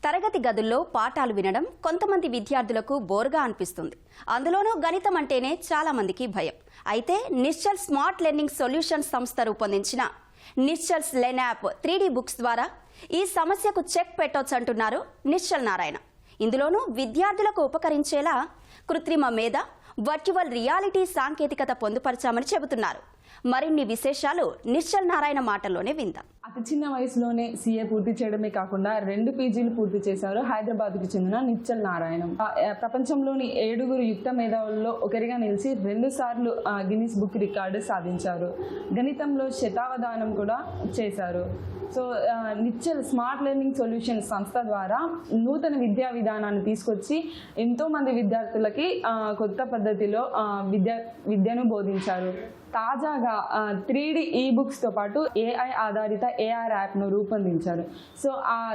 తరగతి గదుల్లో పాఠాలు వినడం కొంతమంది విద్యార్థులకు బోర్గా అనిపిస్తుంది. అందులోనూ గణితం అంటేనే చాలా మందికి భయం. అయితే నిశ్చల్ స్మార్ట్ లెర్నింగ్ సొల్యూషన్స్ సంస్థ రూపొందించిన నిశ్చల్స్ లెర్న్ యాప్ 3D బుక్స్ ద్వారా ఈ సమస్యకు చెక్ పెట్టొచ్చంటున్నారు నిశ్చల్ నారాయణ. ఇందులోనూ విద్యార్థులకు ఉపకరించేలా కృత్రిమ మేధ, వర్చువల్ రియాలిటీ సాంకేతికత పొందుపరచామని చెబుతున్నారు. మరిన్ని విశేషాలు నిశ్చల్ నారాయణ మాటల్లోనే విందాం. అతి చిన్న వయసులోనే సీఏ పూర్తి చేయడమే కాకుండా 2 పీజీలు పూర్తి చేశారు హైదరాబాద్కు చెందిన నిశ్చల్ నారాయణ. ప్రపంచంలోని 7 యుక్త మేధావుల్లో ఒకరిగా నిలిచి 2 సార్లు గిన్నిస్ బుక్ రికార్డు సాధించారు. గణితంలో శతావధానం కూడా చేశారు. So Nischal smart learning solutions సంస్థ ద్వారా నూతన విద్యా విధానాన్ని తీసుకొచ్చి ఎంతోమంది విద్యార్థులకి కొత్త పద్ధతిలో విద్యను బోధించారు. తాజాగా 3D ఈబుక్స్తో పాటు AI ఆధారిత AR యాప్ను రూపొందించారు. సో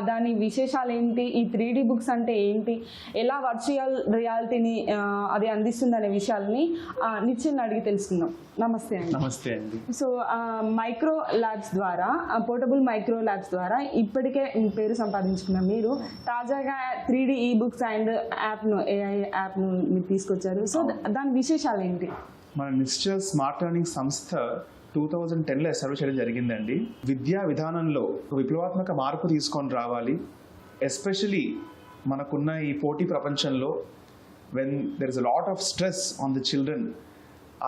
దాని విశేషాలు ఏంటి, ఈ 3D బుక్స్ అంటే ఏంటి, ఎలా వర్చువల్ రియాలిటీని అది అందిస్తుందనే విషయాలని నిశ్చల్ని అడిగి తెలుసుకుందాం. నమస్తే అండి. నమస్తే అండి. సో మైక్రో ల్యాబ్స్ ద్వారా, పోర్టబుల్ మైక్రో ల్యాబ్స్ ద్వారా ఇప్పటికే పేరు సంపాదించుకున్న మీరు తాజాగా 3D ఈబుక్స్ అండ్ యాప్ను AI యాప్ను మీరు తీసుకొచ్చారు. సో దాని విశేషాలు ఏంటి? మన నిశ్చల్ స్మార్ట్ లెర్నింగ్ సంస్థ 2010లో ఎస్టాబ్లిష్ చేయడం జరిగిందండి. విద్యా విధానంలో విప్లవాత్మక మార్పు తీసుకొని రావాలి. ఎస్పెషలీ మనకున్న ఈ పోటీ ప్రపంచంలో when there is a lot of stress on the children,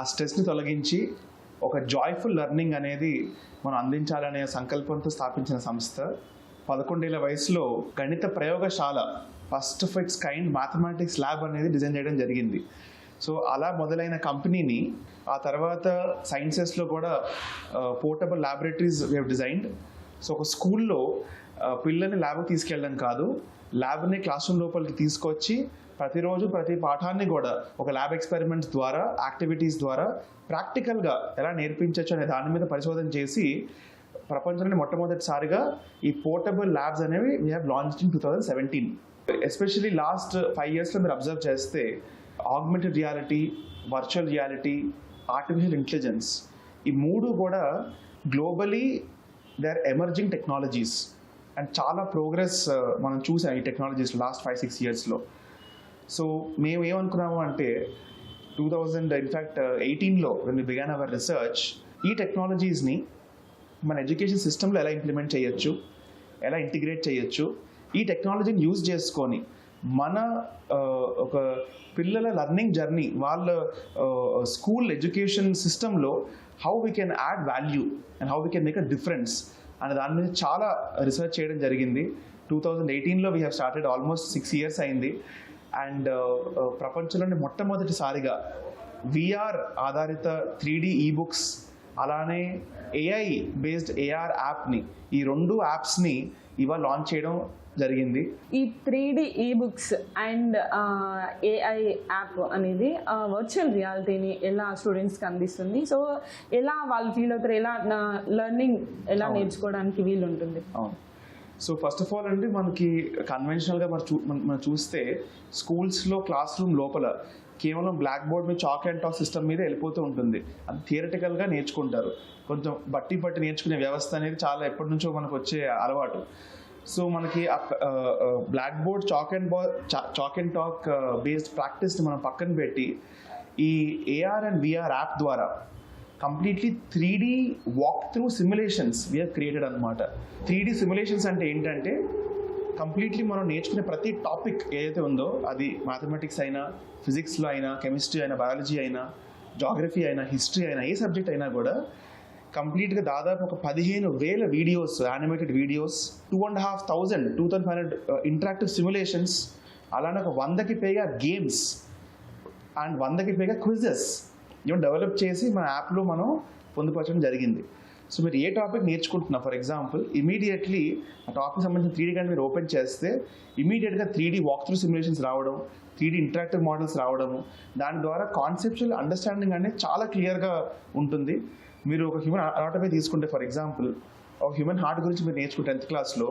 ఆ స్ట్రెస్ని తొలగించి ఒక జాయ్ఫుల్ లెర్నింగ్ అనేది మనం అందించాలనే సంకల్పంతో స్థాపించిన సంస్థ. 11 ఏళ్ల వయసులో గణిత ప్రయోగశాల, first of it's kind mathematics lab అనేది డిజైన్ చేయడం జరిగింది. సో అలా మొదలైన కంపెనీని ఆ తర్వాత సైన్సెస్లో కూడా portable laboratories we have designed. So ఒక స్కూల్లో పిల్లల్ని ల్యాబ్కి తీసుకెళ్ళడం కాదు, ల్యాబ్ని క్లాస్ రూమ్ లోపలికి తీసుకొచ్చి ప్రతిరోజు ప్రతి పాఠాన్ని కూడా ఒక ల్యాబ్ ఎక్స్పెరిమెంట్స్ ద్వారా, యాక్టివిటీస్ ద్వారా ప్రాక్టికల్గా ఎలా నేర్పించవచ్చు అనే దాని మీద పరిశోధన చేసి ప్రపంచంలోని మొట్టమొదటిసారిగా ఈ పోర్టబుల్ ల్యాబ్స్ అనేవి we have launched in 2017. Especially last 5 yearsలో మీరు అబ్జర్వ్ చేస్తే augmented reality, virtual reality, artificial intelligence, ఈ 3 కూడా globally they are emerging technologies and చాలా ప్రోగ్రెస్ మనం చూసాం ఈ టెక్నాలజీస్ లాస్ట్ 5-6 yearsలో. సో మేము ఏమనుకున్నాము అంటే 2018లో when we began our research, ఈ టెక్నాలజీస్ని మన ఎడ్యుకేషన్ సిస్టంలో ఎలా ఇంప్లిమెంట్ చేయొచ్చు, ఎలా ఇంటిగ్రేట్ చేయొచ్చు, ఈ టెక్నాలజీని యూజ్ చేసుకొని మన ఒక పిల్లల లర్నింగ్ జర్నీ, వాళ్ళ స్కూల్ ఎడ్యుకేషన్ సిస్టంలో how we can add value and how we can make a difference అనే దాని మీద చాలా రీసెర్చ్ చేయడం జరిగింది. 2018లో we have started, almost 6 years అయింది. అండ్ ప్రపంచంలోని మొట్టమొదటిసారిగా VR ఆధారిత 3D ఈబుక్స్, అలానే AI బేస్డ్ AR యాప్ని, ఈ 2 యాప్స్ని ఇవాళ లాంచ్ చేయడం జరిగింది. ఈ 3D ebooks and AI app అనేది వర్చువల్ రియాలిటీని ఎలా స్టూడెంట్స్కి అందిస్తుంది? సో ఎలా వాళ్ళు ఫీల్ అవుతారు, ఎలా లెర్నింగ్ ఎలా నేర్చుకోవడానికి వీలు ఉంటుంది? అవును. సో ఫస్ట్ ఆఫ్ ఆల్ అండి, మనకి కన్వెన్షనల్గా మనం చూస్తే స్కూల్స్లో క్లాస్ రూమ్ లోపల కేవలం బ్లాక్ బోర్డ్ మీద చాక్ అండ్ టాక్ సిస్టమ్ మీద వెళ్ళిపోతూ ఉంటుంది. అది థియరిటికల్గా నేర్చుకుంటారు. కొంచెం బట్టి నేర్చుకునే వ్యవస్థ అనేది చాలా ఎప్పటి నుంచో మనకు వచ్చే అలవాటు. సో మనకి black board chalk and talk based ప్రాక్టీస్ని మనం పక్కన పెట్టి ఈ AR అండ్ VR యాప్ ద్వారా completely 3D walk through simulations we have created అనమాట. 3D సిమ్యులేషన్స్ అంటే ఏంటంటే కంప్లీట్లీ మనం నేర్చుకునే ప్రతి టాపిక్ ఏదైతే ఉందో, అది మ్యాథమెటిక్స్ అయినా, ఫిజిక్స్లో అయినా, కెమిస్ట్రీ అయినా, బయాలజీ అయినా, జాగ్రఫీ అయినా, హిస్టరీ అయినా, ఏ సబ్జెక్ట్ అయినా కూడా కంప్లీట్గా దాదాపు ఒక 15,000 videos, animated videos, 2,500 interactive simulations, అలానే ఒక 100కి పైగా గేమ్స్ అండ్ 100కి పైగా క్విజెస్ ఇవన్నీ డెవలప్ చేసి మన యాప్లో మనం పొందుపరచడం జరిగింది. సో మీరు ఏ టాపిక్ నేర్చుకుంటున్నా, ఫర్ ఎగ్జాంపుల్ ఇమీడియట్లీ ఆ టాపిక్ సంబంధించిన 3D కానీ మీరు ఓపెన్ చేస్తే ఇమీడియట్గా 3D వాక్ త్రూ సిమ్యులేషన్స్ రావడం, 3D ఇంటరాక్టివ్ మోడల్స్ రావడము, దాని ద్వారా కాన్సెప్చువల్ అండర్స్టాండింగ్ అనేది చాలా క్లియర్గా ఉంటుంది. మీరు ఒక హ్యూమన్ అనాటమీ తీసుకుంటే, ఫర్ ఎగ్జాంపుల్ ఒక హ్యూమన్ హార్ట్ గురించి మీరు నేర్చుకుంటే 10th క్లాస్లో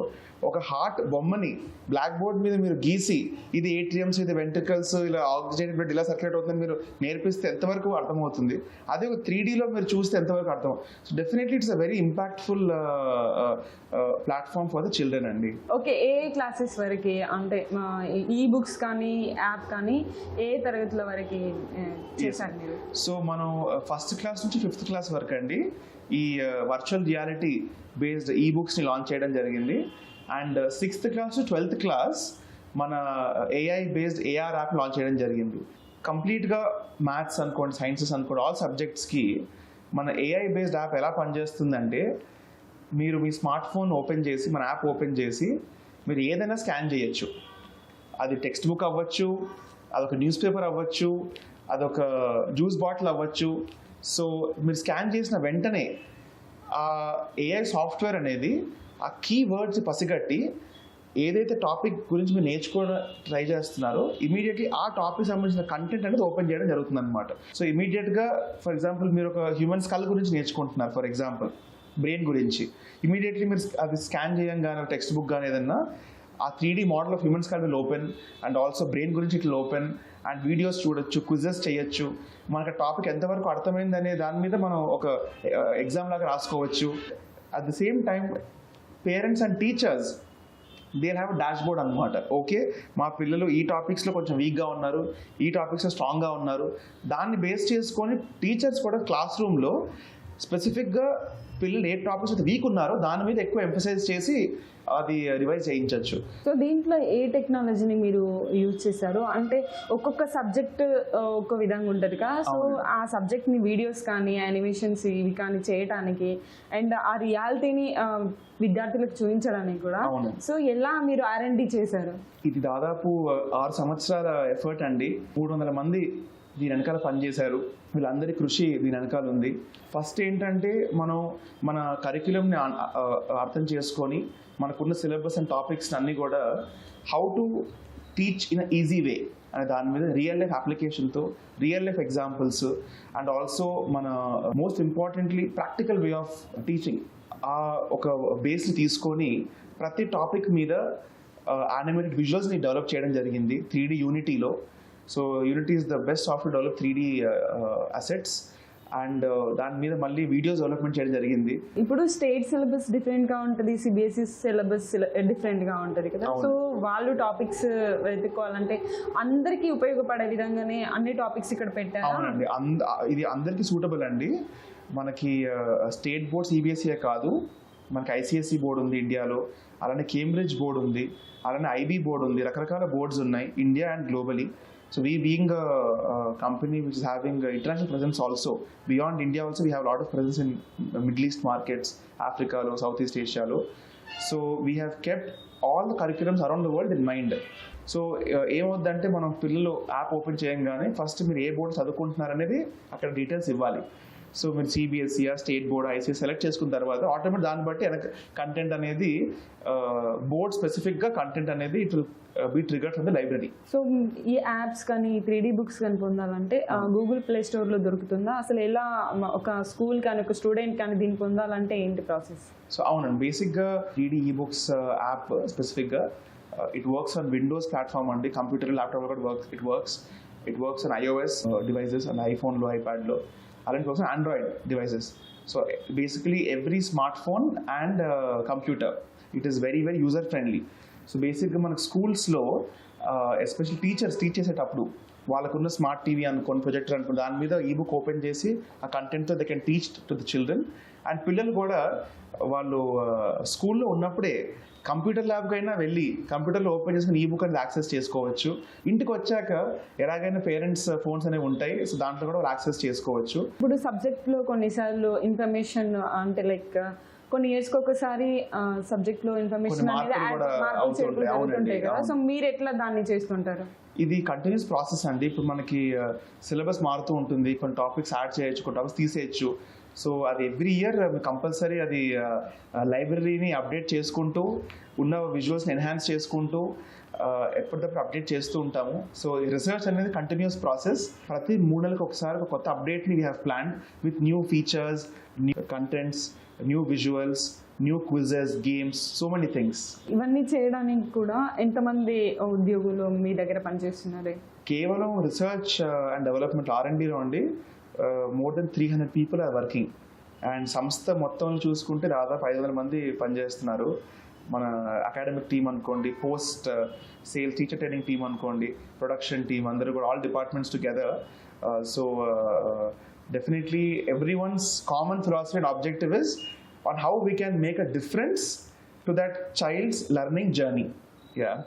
ఒక హార్ట్ బొమ్మని బ్లాక్ బోర్డ్ మీద మీరు గీసి ఇది ఏట్రియంస్, ఇది వెంట్రికల్స్, ఇలా ఆక్సిజన్ బ్లడ్ ఇలా సర్క్యులేట్ అవుతుందని మీరు నేర్పిస్తే ఎంతవరకు అర్థమవుతుంది. అదే ఒక 3Dలో మీరు చూస్తే ఎంతవరకు అర్థం. So definitely it's a very impactful platform for the children అండి. ఓకే, ఏ క్లాసెస్ వరకు అంటే ఈ బుక్స్ కానీ యాప్ కానీ ఏ తరగతుల వరకు చేశారు మీరు? సో మనం 1st క్లాస్ నుంచి 5th క్లాస్ వరకు అండి ఈ వర్చువల్ రియాలిటీ బేస్డ్ ఈ బుక్స్ని లాంచ్ చేయడం జరిగింది. And 6th class to 12th class మన AI based AR app launch చేయడం జరిగింది. కంప్లీట్గా మ్యాథ్స్ అనుకోండి, సైన్సెస్ అనుకోండి, ఆల్ సబ్జెక్ట్స్కి మన AI బేస్డ్ యాప్ ఎలా పనిచేస్తుందంటే మీరు మీ స్మార్ట్ ఫోన్ ఓపెన్ చేసి మన యాప్ ఓపెన్ చేసి మీరు ఏదైనా స్కాన్ చేయొచ్చు. అది టెక్స్ట్ బుక్ అవ్వచ్చు, అదొక న్యూస్ పేపర్ అవ్వచ్చు, అదొక జ్యూస్ బాటిల్ అవ్వచ్చు. సో మీరు స్కాన్ చేసిన వెంటనే ఆ AI సాఫ్ట్వేర్ అనేది ఆ కీవర్డ్స్ పసిగట్టి ఏదైతే టాపిక్ గురించి మీరు నేర్చుకోవడం ట్రై చేస్తున్నారో ఇమీడియట్లీ ఆ టాపిక్ సంబంధించిన కంటెంట్ అనేది ఓపెన్ చేయడం జరుగుతుంది అనమాట. సో ఇమీడియట్గా ఫర్ ఎగ్జాంపుల్ మీరు ఒక హ్యూమన్ స్కల్ గురించి నేర్చుకుంటున్నారు, ఫర్ ఎగ్జాంపుల్ బ్రెయిన్ గురించి, ఇమీడియట్లీ మీరు అది స్కాన్ చేయగానే టెక్స్ట్ బుక్ కానీ ఏదన్నా ఆ 3D model of human skull will open and also brain గురించి ఇట్లా ఓపెన్ అండ్ వీడియోస్ చూడొచ్చు, క్విజెస్ చేయొచ్చు. మనకు టాపిక్ ఎంతవరకు అర్థమైంది అనే దాని మీద మనం ఒక ఎగ్జామ్ లాగా రాసుకోవచ్చు. At the same time parents and teachers they have dash board అనమాట. ఓకే, మా పిల్లలు ఈ టాపిక్స్లో కొంచెం వీక్గా ఉన్నారు, ఈ టాపిక్స్లో స్ట్రాంగ్గా ఉన్నారు. దాన్ని బేస్ చేసుకొని టీచర్స్ కూడా క్లాస్ రూమ్లో స్పెసిఫిక్గా పిల్లలు ఏ టాపిక్స్ అయితే వీక్ ఉన్నారో దాని మీద ఎక్కువ ఎంఫసైజ్ చేసి అది రివైజ్ చేయించవచ్చు. సో దీంట్లో ఏ టెక్నాలజీని మీరు యూజ్ చేశారు? అంటే ఒక్కొక్క సబ్జెక్ట్ ఒక్క విధంగా ఉంటుంది కదా, సో ఆ సబ్జెక్ట్ని వీడియోస్ కానీ యానిమేషన్స్ ఇవి కానీ చేయడానికి అండ్ ఆ రియాలిటీని విద్యార్థులకు చూపించడానికి కూడా, సో ఎలా మీరు R&D చేశారు? ఇది దాదాపు 6 సంవత్సరాల ఎఫర్ట్ అండి. 300 మంది దీని వెనకాల పనిచేశారు. వీళ్ళందరి కృషి దీని వెనకాల ఉంది. ఫస్ట్ ఏంటంటే మనం మన కరిక్యులంని అర్థం చేసుకొని మనకున్న సిలబస్ అండ్ టాపిక్స్ అన్నీ కూడా how to teach in easy way అనే దాని మీద రియల్ లైఫ్ అప్లికేషన్తో real life examples and also మన most importantly practical way of teaching ఆ ఒక బేస్ని తీసుకొని ప్రతి టాపిక్ మీద యానిమేటెడ్ విజువల్స్ని డెవలప్ చేయడం జరిగింది 3D యూనిటీలో. So Unity is the best software develop 3D assets and దాని మీద మళ్ళీ వీడియోస్ డెవలప్మెంట్ చేయడం జరిగింది. ఇప్పుడు స్టేట్ సిలబస్ డిఫరెంట్గా ఉంటుంది, CBSE సిలబస్ డిఫరెంట్గా ఉంటుంది కదా, సో వాళ్ళు టాపిక్స్ వెతుక్కోవాలంటే అందరికీ ఉపయోగపడే విధంగానే అన్ని టాపిక్స్ ఇక్కడ పెట్టారు. అవునండి, ఇది అందరికీ సూటబుల్ అండి. మనకి స్టేట్ బోర్డ్ CBSE కాదు, మనకి ICSE బోర్డు ఉంది ఇండియాలో, అలానే కేంబ్రిడ్జ్ బోర్డు ఉంది, అలానే IB బోర్డు ఉంది, రకరకాల బోర్డ్స్ ఉన్నాయి India and globally. So we being a company which is having international presence also, beyond India also we have a lot of presence in Middle East markets, Africa, Southeast Asia. So we have kept all the curriculums around the world in mind. So ఏమవుద్దంటే మనం పిల్లలు app open చేయగానే first మీరు ఏ board చదువుకుంటున్నారు అనేది అక్కడ details ఇవ్వాలి. So మీరు CBSE state board ICSE select చేసుకున్న తర్వాత ఆటోమేటిక్ దాన్ని బట్టి కంటెంట్ అనేది బోర్డ్ స్పెసిఫిక్గా కంటెంట్ అనేది it will be triggered from the library. So ఈ యాప్స్ కానీ 3D బుక్స్ కానీ పొందాలంటే గూగుల్ ప్లే స్టోర్లో దొరుకుతుందా? అసలు ఎలా ఒక స్కూల్ కానీ ఒక స్టూడెంట్ కానీ దీన్ని పొందాలంటే ఏంటి ప్రాసెస్? సో అవునండి, బేసిక్గా 3D ఈబుక్స్ యాప్ స్పెసిఫిక్గా it works on Windows platform అండి. కంప్యూటర్ ల్యాప్టాప్ కూడా it works on iOS devices and ఐఫోన్లో ఐప్యాడ్లో, అలాంటి works on Android devices. So basically every smartphone and computer, it is very very user friendly. So బేసిక్గా మనకు స్కూల్స్లో especially teachers teach చేసేటప్పుడు వాళ్ళకున్న స్మార్ట్ టీవీ అనుకోని ప్రొజెక్టర్ అనుకోని దాని మీద ఈబుక్ ఓపెన్ చేసి ఆ కంటెంట్తో they can teach to the children. And పిల్లలు కూడా వాళ్ళు స్కూల్లో ఉన్నప్పుడే కంప్యూటర్ ల్యాబ్కైనా వెళ్ళి కంప్యూటర్లో ఓపెన్ చేసుకుని ఈబుక్ అనేది యాక్సెస్ చేసుకోవచ్చు. ఇంటికి వచ్చాక ఎలాగైనా పేరెంట్స్ ఫోన్స్ అనేవి ఉంటాయి, సో దాంట్లో కూడా వాళ్ళు యాక్సెస్ చేసుకోవచ్చు. ఇప్పుడు సబ్జెక్ట్లో కొన్నిసార్లు ఇన్ఫర్మేషన్ అంటే లైక్ కొన్ని ఇయర్స్కి ఒకసారి సబ్జెక్ట్లో ఇన్ఫర్మేషన్ అనేది అవుతుంటాయి కదా, సో మీరు ఎట్లా దాన్ని చేస్తుంటారు? ఇది కంటిన్యూస్ ప్రాసెస్ అండి. ఇప్పుడు మనకి సిలబస్ మారుతూ ఉంటుంది, కొన్ని టాపిక్స్ యాడ్ చేయొచ్చు, కొన్ని టాపిక్స్ తీసేయచ్చు. సో అది ఎవ్రీ ఇయర్ కంపల్సరీ అది లైబ్రరీని అప్డేట్ చేసుకుంటూ ఉన్న విజువల్స్ని ఎన్హాన్స్ చేసుకుంటూ ఎప్పటికప్పుడు అప్డేట్ చేస్తూ ఉంటాము. సో రీసెర్చ్ అనేది కంటిన్యూస్ ప్రాసెస్. ప్రతి 3 నెలలకు ఒకసారి ఒక కొత్త అప్డేట్ని we have plan with new features, new contents, new visuals, new quizzes, games, so many things. ఇవన్నీ చేయడానికి కూడా ఎంతమంది ఉద్యోగులు మీ దగ్గర పనిచేస్తున్నారు? కేవలం రీసెర్చ్ అండ్ డెవలప్మెంట్ R&Dలో అండి more than 300 people are working. And సంస్థ మొత్తం చూసుకుంటే దాదాపు 500 మంది పనిచేస్తున్నారు. మన అకాడమిక్ టీమ్ అనుకోండి, post sales teacher training team అనుకోండి, ప్రొడక్షన్ టీమ్, అందరూ కూడా all departments together. So definitely everyone's common philosophy and objective is on how we can make a difference to that child's learning journey. Yeah.